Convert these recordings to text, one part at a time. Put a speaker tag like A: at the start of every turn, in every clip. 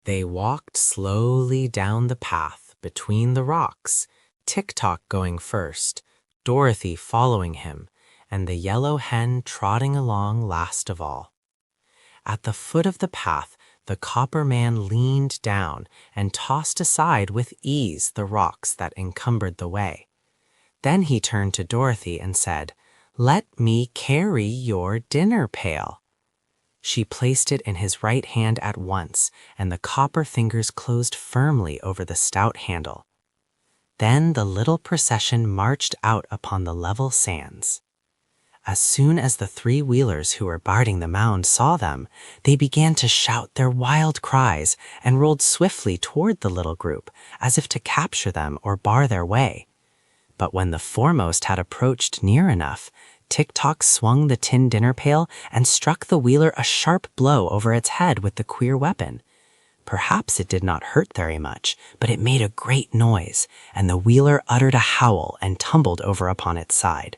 A: They walked slowly down the path between the rocks, Tick-Tock going first, Dorothy following him, and the yellow hen trotting along last of all. At the foot of the path, the copper man leaned down and tossed aside with ease the rocks that encumbered the way. Then he turned to Dorothy and said, "Let me carry your dinner pail." She placed it in his right hand at once, and the copper fingers closed firmly over the stout handle. Then the little procession marched out upon the level sands. As soon as the three wheelers who were guarding the mound saw them, they began to shout their wild cries and rolled swiftly toward the little group, as if to capture them or bar their way. But when the foremost had approached near enough, Tick-Tock swung the tin dinner pail and struck the wheeler a sharp blow over its head with the queer weapon. Perhaps it did not hurt very much, but it made a great noise, and the wheeler uttered a howl and tumbled over upon its side.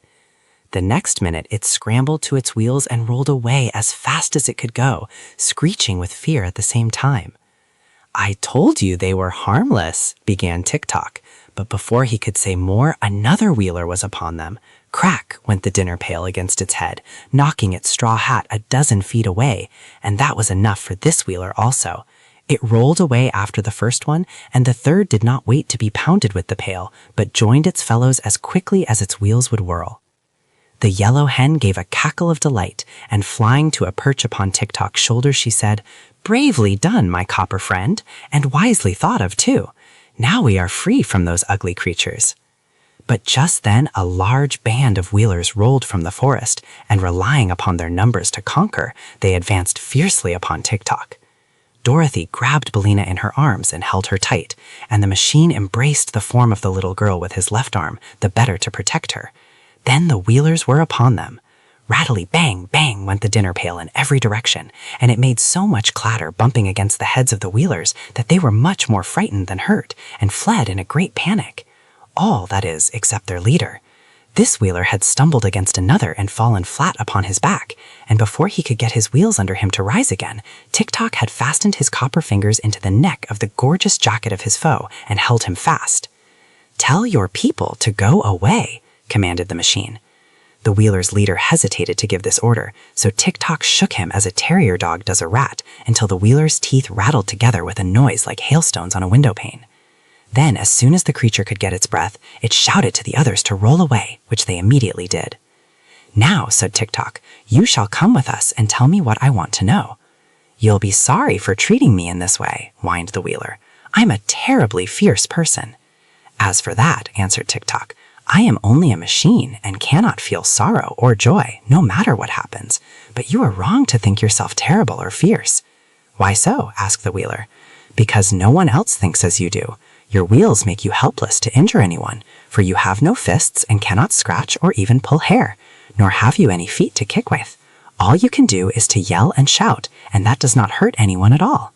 A: The next minute it scrambled to its wheels and rolled away as fast as it could go, screeching with fear at the same time. "I told you they were harmless," began Tick-Tock, but before he could say more, another wheeler was upon them. Crack went the dinner pail against its head, knocking its straw hat a dozen feet away, and that was enough for this wheeler also. It rolled away after the first one, and the third did not wait to be pounded with the pail, but joined its fellows as quickly as its wheels would whirl. The yellow hen gave a cackle of delight, and flying to a perch upon Tick-Tock's shoulder, she said, "Bravely done, my copper friend, and wisely thought of, too. Now we are free from those ugly creatures." But just then a large band of wheelers rolled from the forest, and relying upon their numbers to conquer, they advanced fiercely upon Tick-Tock. Dorothy grabbed Billina in her arms and held her tight, and the machine embraced the form of the little girl with his left arm, the better to protect her. Then the wheelers were upon them. Rattly bang, bang went the dinner pail in every direction, and it made so much clatter bumping against the heads of the wheelers that they were much more frightened than hurt, and fled in a great panic. All, that is, except their leader. This wheeler had stumbled against another and fallen flat upon his back, and before he could get his wheels under him to rise again, Tick-Tock had fastened his copper fingers into the neck of the gorgeous jacket of his foe and held him fast. "Tell your people to go away," commanded the machine. The wheeler's leader hesitated to give this order, so Tick-Tock shook him as a terrier dog does a rat until the wheeler's teeth rattled together with a noise like hailstones on a window pane. Then, as soon as the creature could get its breath, it shouted to the others to roll away, which they immediately did. "Now," said Tick-Tock, "you shall come with us and tell me what I want to know." "You'll be sorry for treating me in this way," whined the wheeler. "I'm a terribly fierce person." "As for that," answered Tick-Tock, "I am only a machine and cannot feel sorrow or joy, no matter what happens. But you are wrong to think yourself terrible or fierce." "Why so?" asked the wheeler. "Because no one else thinks as you do. Your wheels make you helpless to injure anyone, for you have no fists and cannot scratch or even pull hair, nor have you any feet to kick with. All you can do is to yell and shout, and that does not hurt anyone at all."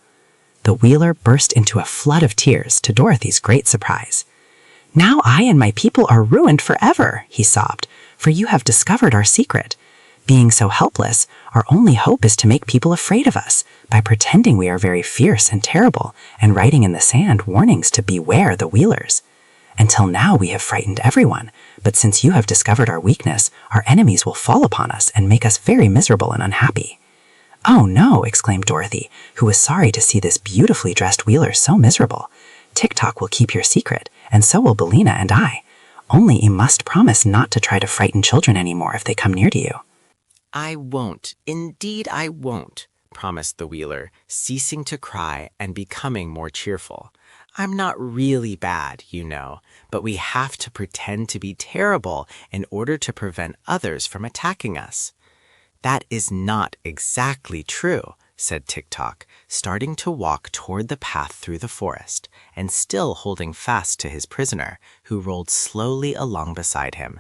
A: The wheeler burst into a flood of tears, to Dorothy's great surprise. "Now I and my people are ruined forever," he sobbed, "for you have discovered our secret. Being so helpless, our only hope is to make people afraid of us by pretending we are very fierce and terrible and writing in the sand warnings to beware the wheelers. Until now we have frightened everyone, but since you have discovered our weakness, our enemies will fall upon us and make us very miserable and unhappy." "Oh no," exclaimed Dorothy, who was sorry to see this beautifully dressed wheeler so miserable. "Tick-Tock will keep your secret, and so will Billina and I. Only you must promise not to try to frighten children anymore if they come near to you."
B: "I won't. Indeed, I won't," promised the wheeler, ceasing to cry and becoming more cheerful. "I'm not really bad, you know, but we have to pretend to be terrible in order to prevent others from attacking us." "That is not exactly true," said Tick-Tock, starting to walk toward the path through the forest, and still holding fast to his prisoner, who rolled slowly along beside him.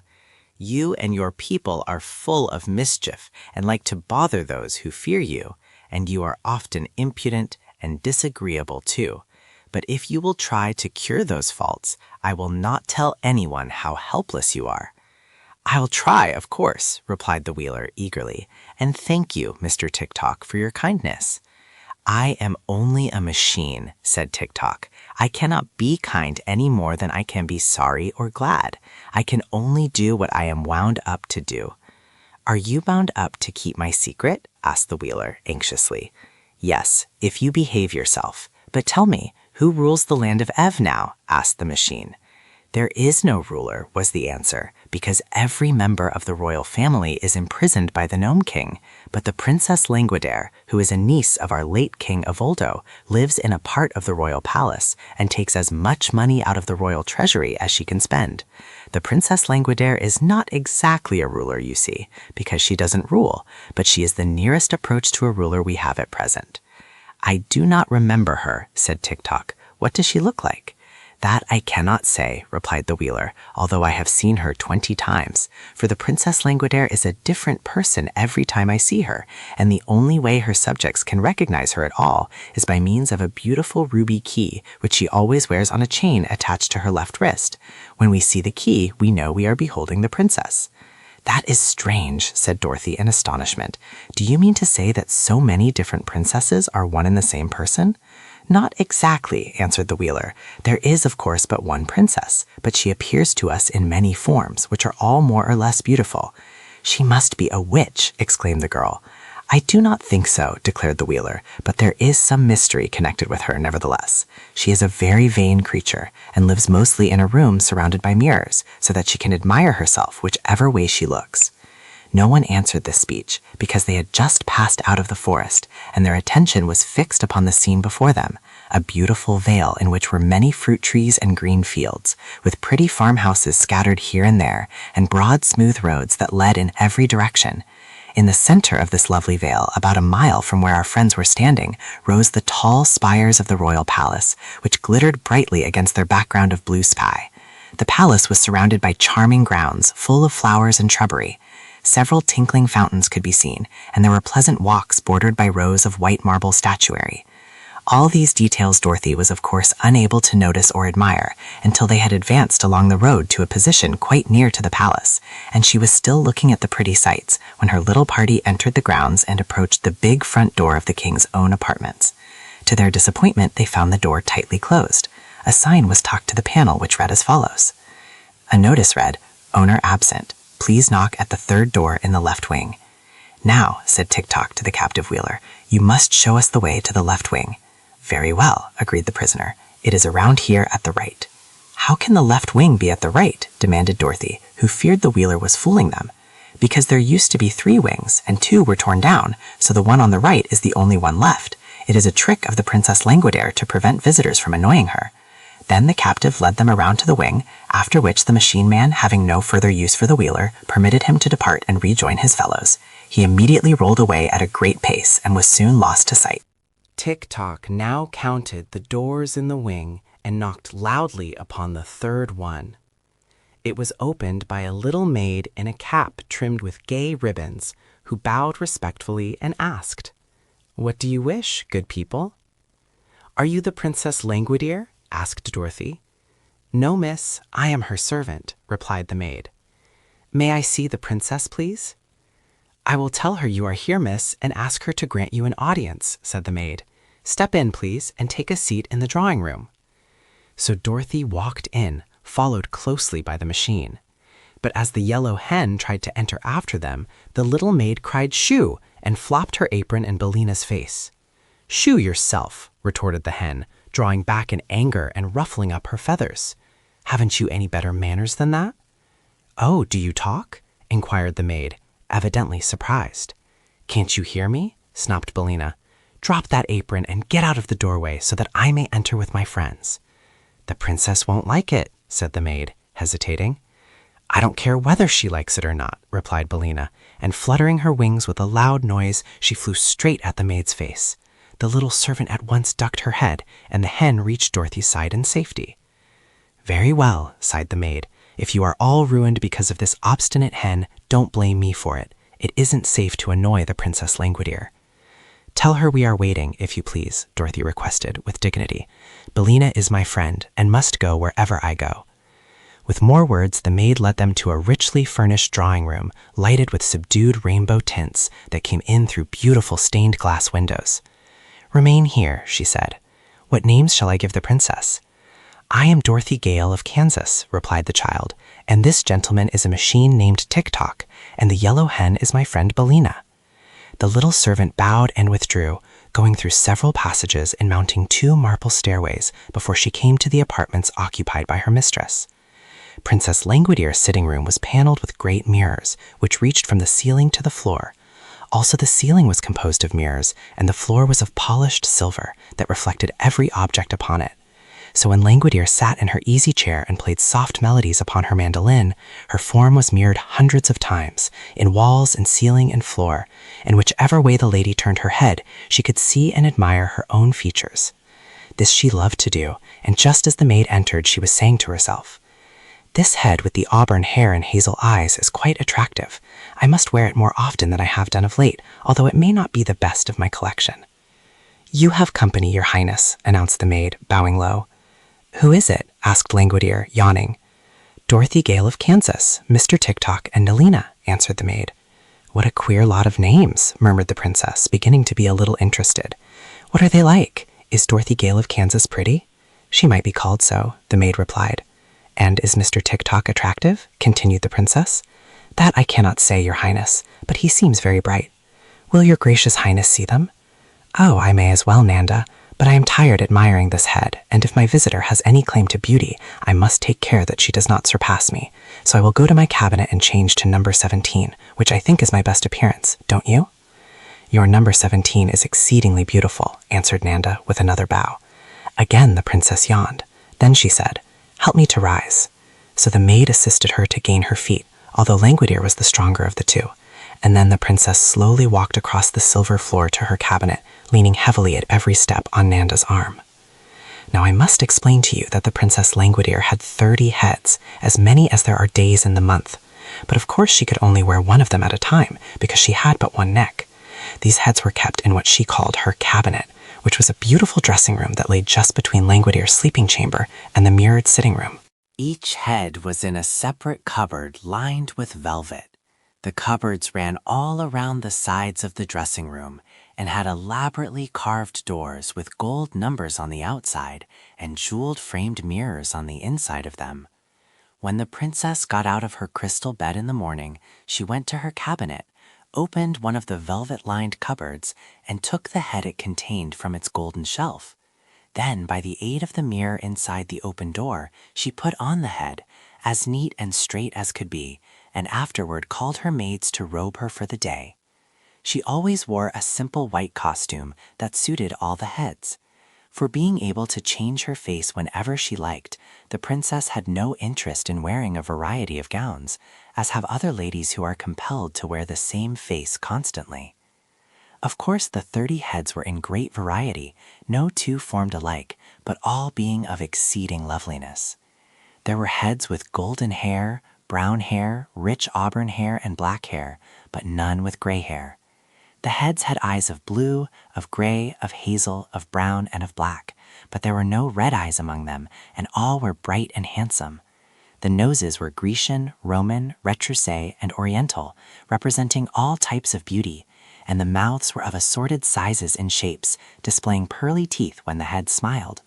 B: "You and your people are full of mischief and like to bother those who fear you, and you are often impudent and disagreeable too. But if you will try to cure those faults, I will not tell anyone how helpless you are." "I'll try, of course," replied the wheeler eagerly, "and thank you, Mr. Tick-Tock, for your kindness." I am only a machine, said Tick-Tock. I cannot be kind any more than I can be sorry or glad. I can only do what I am wound up to do. Are you bound up to keep my secret? Asked the Wheeler anxiously. Yes, if you behave yourself. But tell me, who rules the land of Ev now? Asked the machine. There is no ruler, was the answer, because every member of the royal family is imprisoned by the Nome King. But the Princess Langwidere, who is a niece of our late King of Oldo, lives in a part of the royal palace and takes as much money out of the royal treasury as she can spend. The Princess Langwidere is not exactly a ruler, you see, because she doesn't rule, but she is the nearest approach to a ruler we have at present. I do not remember her, said Tick-Tock. What does she look like? That I cannot say, replied the Wheeler, although I have seen her 20 times. For the Princess Langwidere is a different person every time I see her, and the only way her subjects can recognize her at all is by means of a beautiful ruby key, which she always wears on a chain attached to her left wrist. When we see the key, we know we are beholding the princess. That is strange, said Dorothy in astonishment. Do you mean to say that so many different princesses are one and the same person? Not exactly, answered the Wheeler. There is, of course, but one princess, but she appears to us in many forms, which are all more or less beautiful. She must be a witch, exclaimed the girl. I do not think so, declared the Wheeler, but there is some mystery connected with her nevertheless. She is a very vain creature, and lives mostly in a room surrounded by mirrors, so that she can admire herself whichever way she looks. No one answered this speech, because they had just passed out of the forest, and their attention was fixed upon the scene before them, a beautiful vale in which were many fruit trees and green fields, with pretty farmhouses scattered here and there, and broad smooth roads that led in every direction. In the center of this lovely vale, about a mile from where our friends were standing, rose the tall spires of the royal palace, which glittered brightly against their background of blue sky. The palace was surrounded by charming grounds, full of flowers and shrubbery. Several tinkling fountains could be seen, and there were pleasant walks bordered by rows of white marble statuary. All these details Dorothy was of course unable to notice or admire until they had advanced along the road to a position quite near to the palace, and she was still looking at the pretty sights when her little party entered the grounds and approached the big front door of the king's own apartments. To their disappointment, they found the door tightly closed. A sign was tacked to the panel which read as follows. A notice read, "Owner absent. Please knock at the third door in the left wing." Now, said Tick-Tock to the captive Wheeler, you must show us the way to the left wing. Very well, agreed the prisoner. It is around here at the right. How can the left wing be at the right? Demanded Dorothy, who feared the Wheeler was fooling them. Because there used to be 3 wings, and 2 were torn down, so the one on the right is the only one left. It is a trick of the Princess Langwidere to prevent visitors from annoying her. Then the captive led them around to the wing, after which the machine man, having no further use for the Wheeler, permitted him to depart and rejoin his fellows. He immediately rolled away at a great pace and was soon lost to sight.
A: Tick-Tock now counted the doors in the wing and knocked loudly upon the third one. It was opened by a little maid in a cap trimmed with gay ribbons, who bowed respectfully and asked, "What do you wish, good people?" "Are you the Princess Langwidere?" asked Dorothy. "No, miss, I am her servant," replied the maid. "May I see the princess, please?" "I will tell her you are here, miss, and ask her to grant you an audience," said the maid. "Step in, please, and take a seat in the drawing room." So Dorothy walked in, followed closely by the machine. But as the yellow hen tried to enter after them, the little maid cried "Shoo!" and flopped her apron in Bellina's face. "Shoo yourself," retorted the hen, drawing back in anger and ruffling up her feathers. "Haven't you any better manners than that?" "Oh, do you talk?" inquired the maid, evidently surprised. "Can't you hear me?" snapped Bellina. "Drop that apron and get out of the doorway so that I may enter with my friends." "The princess won't like it," said the maid, hesitating. "I don't care whether she likes it or not," replied Bellina, and fluttering her wings with a loud noise, she flew straight at the maid's face. The little servant at once ducked her head, and the hen reached Dorothy's side in safety. "Very well," sighed the maid. "If you are all ruined because of this obstinate hen, don't blame me for it. It isn't safe to annoy the Princess Langwidere." "Tell her we are waiting, if you please," Dorothy requested, with dignity. "Bellina is my friend, and must go wherever I go." With more words, the maid led them to a richly furnished drawing room, lighted with subdued rainbow tints that came in through beautiful stained glass windows. "Remain here," she said. "What names shall I give the princess?" "I am Dorothy Gale of Kansas," replied the child, "and this gentleman is a machine named Tick-Tock, and the yellow hen is my friend Bellina." The little servant bowed and withdrew, going through several passages and mounting 2 marble stairways before she came to the apartments occupied by her mistress. Princess Langwidere's sitting room was paneled with great mirrors, which reached from the ceiling to the floor. Also, the ceiling was composed of mirrors, and the floor was of polished silver that reflected every object upon it. So when Langwidere sat in her easy chair and played soft melodies upon her mandolin, her form was mirrored hundreds of times, in walls and ceiling and floor, and whichever way the lady turned her head, she could see and admire her own features. This she loved to do, and just as the maid entered, she was saying to herself, "This head with the auburn hair and hazel eyes is quite attractive. I must wear it more often than I have done of late, although it may not be the best of my collection." "You have company, your highness," announced the maid, bowing low. "Who is it?" asked Langwidere, yawning. "Dorothy Gale of Kansas, Mr. Tick-Tock, and Nalina," answered the maid. "What a queer lot of names," murmured the princess, beginning to be a little interested. "What are they like? Is Dorothy Gale of Kansas pretty?" "She might be called so," the maid replied. "And is Mr. Tick-Tock attractive?" continued the princess. "That I cannot say, your highness, but he seems very bright." "Will your gracious highness see them?" "Oh, I may as well, Nanda, but I am tired admiring this head, and if my visitor has any claim to beauty, I must take care that she does not surpass me, so I will go to my cabinet and change to number 17, which I think is my best appearance, don't you?" "Your number 17 is exceedingly beautiful," answered Nanda with another bow. Again the princess yawned. Then she said, "Help me to rise." So the maid assisted her to gain her feet, although Langwidere was the stronger of the two, and then the princess slowly walked across the silver floor to her cabinet, leaning heavily at every step on Nanda's arm. Now I must explain to you that the Princess Langwidere had 30 heads, as many as there are days in the month, but of course she could only wear one of them at a time, because she had but one neck. These heads were kept in what she called her cabinet, which was a beautiful dressing room that lay just between Langwidere's sleeping chamber and the mirrored sitting room.
B: Each head was in a separate cupboard lined with velvet. The cupboards ran all around the sides of the dressing room and had elaborately carved doors with gold numbers on the outside and jeweled framed mirrors on the inside of them. When the princess got out of her crystal bed in the morning, she went to her cabinet, opened one of the velvet-lined cupboards, and took the head it contained from its golden shelf. Then, by the aid of the mirror inside the open door, she put on the head, as neat and straight as could be, and afterward called her maids to robe her for the day. She always wore a simple white costume that suited all the heads. For being able to change her face whenever she liked, the princess had no interest in wearing a variety of gowns, as have other ladies who are compelled to wear the same face constantly. Of course, the 30 heads were in great variety, no two formed alike, but all being of exceeding loveliness. There were heads with golden hair, brown hair, rich auburn hair, and black hair, but none with gray hair. The heads had eyes of blue, of gray, of hazel, of brown, and of black, but there were no red eyes among them, and all were bright and handsome. The noses were Grecian, Roman, retroussé, and Oriental, representing all types of beauty, and the mouths were of assorted sizes and shapes, displaying pearly teeth when the head smiled.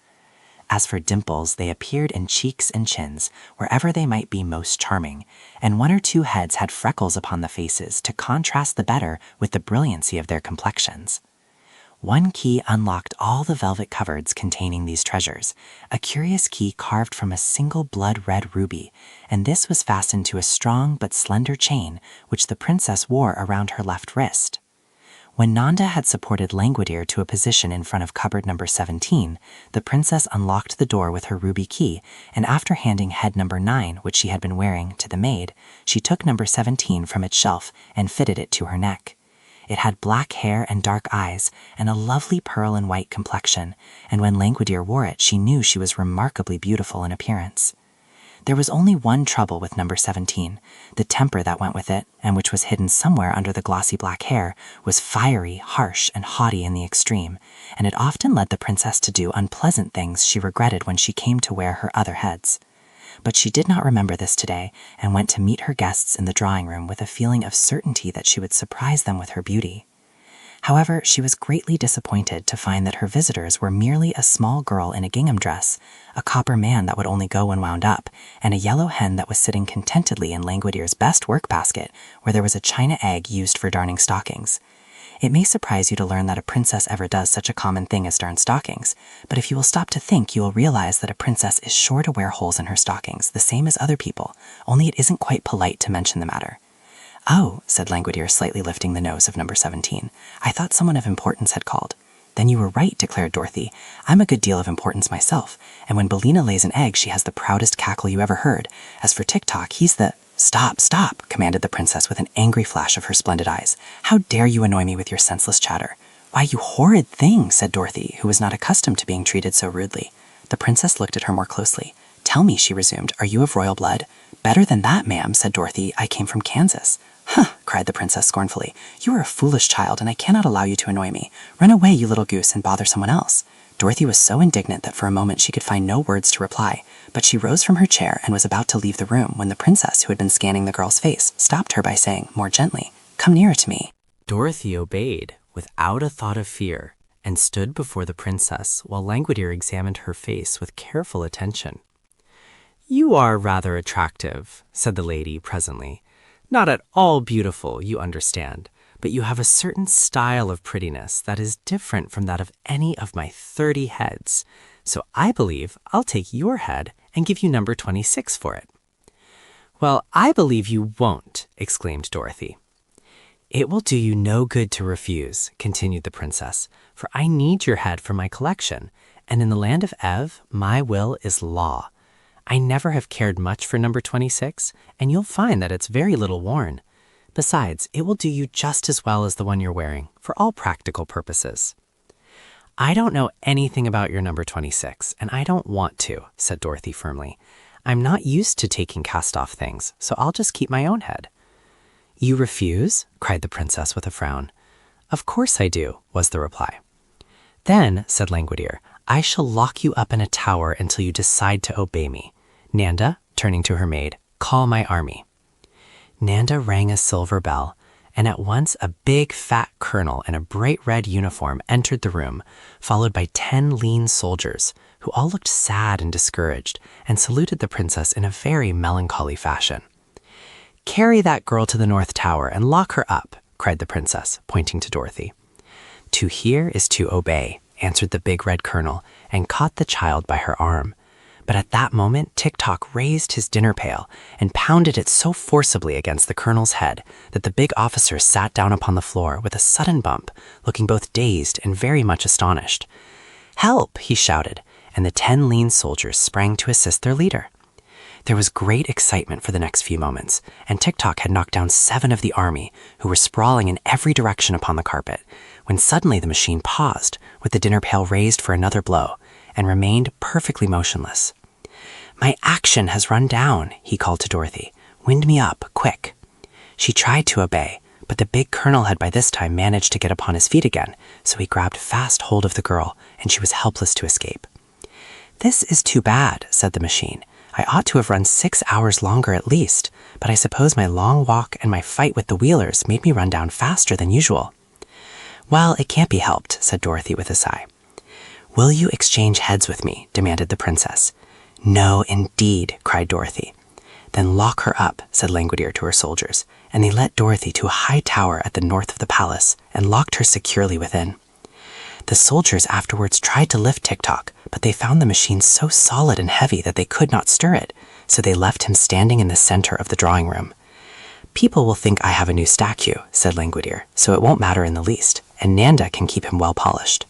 B: As for dimples, they appeared in cheeks and chins, wherever they might be most charming, and 1 or 2 heads had freckles upon the faces to contrast the better with the brilliancy of their complexions. One key unlocked all the velvet cupboards containing these treasures, a curious key carved from a single blood-red ruby, and this was fastened to a strong but slender chain which the princess wore around her left wrist. When Nanda had supported Langwidere to a position in front of cupboard number 17, the princess unlocked the door with her ruby key, and after handing head number 9, which she had been wearing, to the maid, she took number 17 from its shelf and fitted it to her neck. It had black hair and dark eyes, and a lovely pearl and white complexion, and when Langwidere wore it, she knew she was remarkably beautiful in appearance. There was only one trouble with number 17. The temper that went with it, and which was hidden somewhere under the glossy black hair, was fiery, harsh, and haughty in the extreme, and it often led the princess to do unpleasant things she regretted when she came to wear her other heads. But she did not remember this today, and went to meet her guests in the drawing-room with a feeling of certainty that she would surprise them with her beauty.
C: However, she was greatly disappointed to find that her visitors were merely a small girl in a gingham dress, a copper man that would only go when wound up, and a yellow hen that was sitting contentedly in Langwidere's best work basket, where there was a china egg used for darning stockings. It may surprise you to learn that a princess ever does such a common thing as darn stockings, but if you will stop to think, you will realize that a princess is sure to wear holes in her stockings, the same as other people, only it isn't quite polite to mention the matter. "Oh," said Langwidere, slightly lifting the nose of number 17. "I thought someone of importance had called." "Then you were right," declared Dorothy. "I'm a good deal of importance myself, and when Bellina lays an egg, she has the proudest cackle you ever heard. As for Tick-Tock, he's the—" "Stop, stop," commanded the princess with an angry flash of her splendid eyes. "How dare you annoy me with your senseless chatter?" "Why, you horrid thing," said Dorothy, who was not accustomed to being treated so rudely. The princess looked at her more closely. "Tell me," she resumed, "are you of royal blood?" "Better than that, ma'am," said Dorothy. "I came from Kansas." "Huh!" cried the princess scornfully. "You are a foolish child, and I cannot allow you to annoy me. Run away, you little goose, and bother someone else." Dorothy was so indignant that for a moment she could find no words to reply, but she rose from her chair and was about to leave the room when the princess, who had been scanning the girl's face, stopped her by saying, more gently, "Come nearer to me."
A: Dorothy obeyed without a thought of fear and stood before the princess while Langwidere examined her face with careful attention. "You are rather attractive," said the lady presently. "Not at all beautiful, you understand, but you have a certain style of prettiness that is different from that of any of my 30 heads. So I believe I'll take your head and give you number 26 for it." "Well, I believe you won't," exclaimed Dorothy. "It will do you no good to refuse," continued the princess, "for I need your head for my collection, and in the land of Ev, my will is law. I never have cared much for number 26, and you'll find that it's very little worn. Besides, it will do you just as well as the one you're wearing, for all practical purposes." "I don't know anything about your number 26, and I don't want to," said Dorothy firmly. "I'm not used to taking cast-off things, so I'll just keep my own head." "You refuse?" cried the princess with a frown. "Of course I do," was the reply. "Then," said Langwidere, "I shall lock you up in a tower until you decide to obey me. Nanda," turning to her maid, "call my army." Nanda rang a silver bell, and at once a big fat colonel in a bright red uniform entered the room, followed by 10 lean soldiers, who all looked sad and discouraged, and saluted the princess in a very melancholy fashion. "Carry that girl to the North Tower and lock her up," cried the princess, pointing to Dorothy. "To hear is to obey," answered the big red colonel, and caught the child by her arm. But at that moment, Tick-Tock raised his dinner pail and pounded it so forcibly against the colonel's head that the big officer sat down upon the floor with a sudden bump, looking both dazed and very much astonished. "Help!" he shouted, and the 10 lean soldiers sprang to assist their leader. There was great excitement for the next few moments, and Tick-Tock had knocked down 7 of the army, who were sprawling in every direction upon the carpet, when suddenly the machine paused, with the dinner pail raised for another blow, and remained perfectly motionless. "My action has run down," he called to Dorothy. "Wind me up, quick." She tried to obey, but the big colonel had by this time managed to get upon his feet again, so he grabbed fast hold of the girl, and she was helpless to escape. "This is too bad," said the machine. "I ought to have run 6 hours longer at least, but I suppose my long walk and my fight with the wheelers made me run down faster than usual." "Well, it can't be helped," said Dorothy with a sigh. "Will you exchange heads with me?" demanded the princess. "No, indeed," cried Dorothy. "Then lock her up," said Langwidere to her soldiers, and they led Dorothy to a high tower at the north of the palace and locked her securely within. The soldiers afterwards tried to lift Tick-Tock, but they found the machine so solid and heavy that they could not stir it, so they left him standing in the center of the drawing room. "People will think I have a new statue," said Langwidere, "so it won't matter in the least, and Nanda can keep him well polished."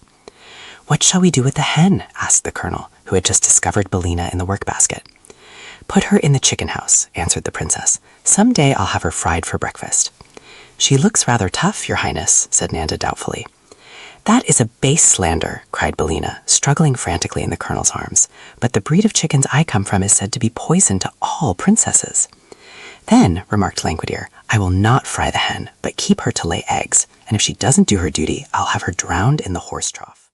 A: "What shall we do with the hen?" asked the colonel, who had just discovered Bellina in the work-basket. "Put her in the chicken house," answered the princess. "Some day I'll have her fried for breakfast." "She looks rather tough, your highness," said Nanda doubtfully. "That is a base slander," cried Bellina, struggling frantically in the colonel's arms. "But the breed of chickens I come from is said to be poison to all princesses." "Then," remarked Langwidere, "I will not fry the hen, but keep her to lay eggs, and if she doesn't do her duty, I'll have her drowned in the horse trough."